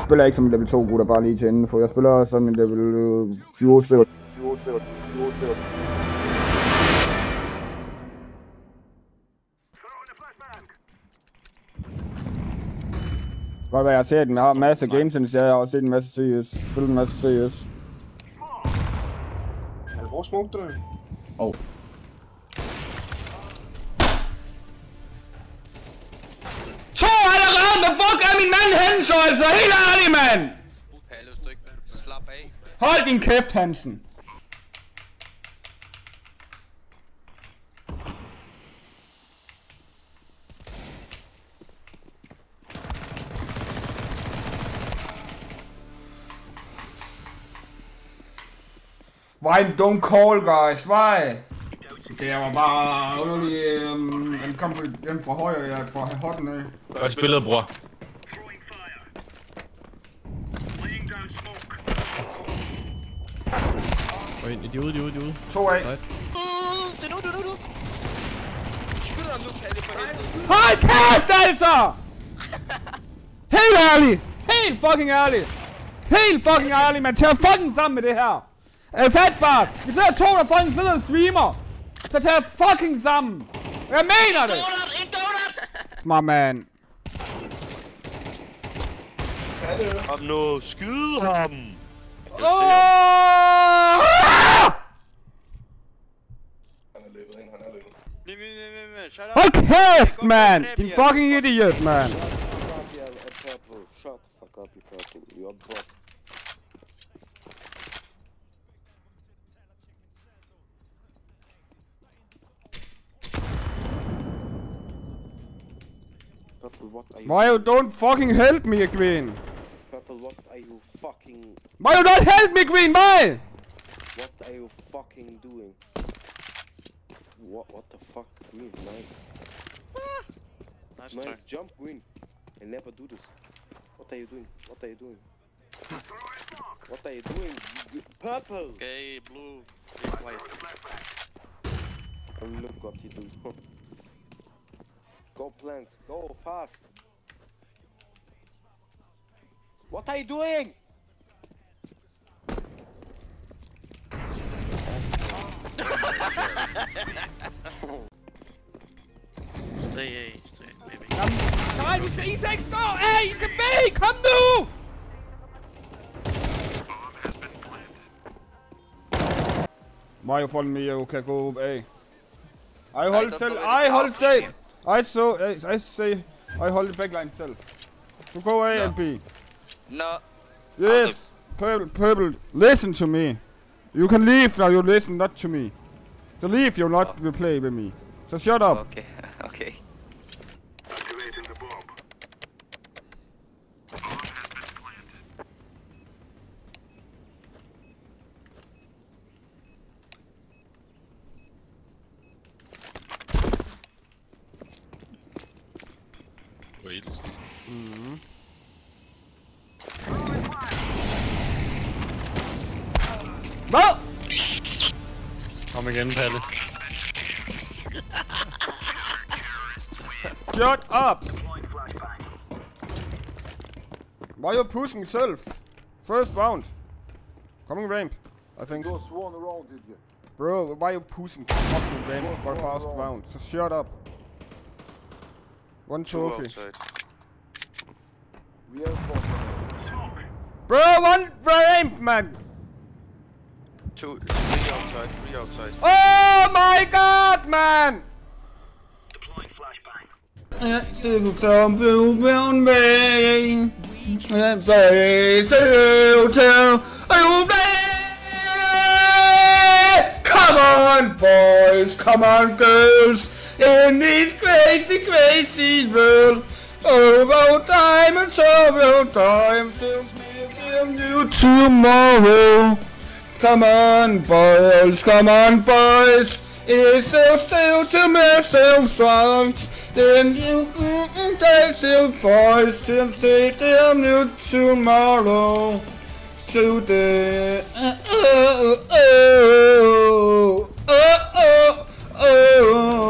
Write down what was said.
Jeg spiller ikke som en level 2 gutter, bare lige til enden, for jeg spiller som en level 20. Godt være, jeg har set den. Jeg har en masse games, jeg har også set en masse CS. Spillet en masse CS. Hvor smugte du? Oh. To allerede, men fuck er min mand Hansen, altså helt ærlig, mand! Palle, hvis du ikke slap af. Hold din kæft, Hansen. Why don't call, guys? Why? Det var bare underlig. Han kom hjem fra højre, jeg fra hotten af. Godt spillet, bror. De er ude. 2 af. Det er nu. Skyder ham nu, Palle, for helvede. Hold kæft, altså! Helt ærlig! Helt fucking ærlig, man. Tag fucking sammen med det her. Er det fatbart? Vi sidder to, der fucking sidder og streamer. Så tag fucking sammen. Jeg mener det! My man. Kom nu, skyd ham! Hold kæft, man! Din fucking idiot, man! Why you don't fucking help me, Green? Purple, what are you fucking... Why you don't help me, Green? Why? What are you fucking doing? What the fuck? Green, nice. Nice jump, Green. I never do this. What are you doing? What are you doing? Purple! Okay, blue. White. Look what you do. Go plant, go fast. What are you doing? Stay, baby. Nej, I skal ikke stå! Hey, I skal væk! Kom nu! Mario follow me, you can go A. I hold safe! I say, I hold the backline self. So go A and B. No. Yes, purple, listen to me. You can leave now, you listen not to me. So leave, you not will play with me. So shut up. Okay, okay. Activating the bomb. Bomb has been planted. Wait. Hvad? Kom igen, Palle. Shut up! Why you pushing self? First round. Coming ramp, I think. You swan around, did you? Bro, why you pushing fucking ramp for fast round? So shut up. One trophy. We have bomb. Bro, one ramp, man! Three outside. Oh my god, man! Deploying flashbang. Come on, boys, come on, girls, in this crazy, crazy world. Over time and over time, till you tomorrow. Come on, boys, it's still to myself strong. Then you they still voice till say damn you tomorrow. Today. Oh.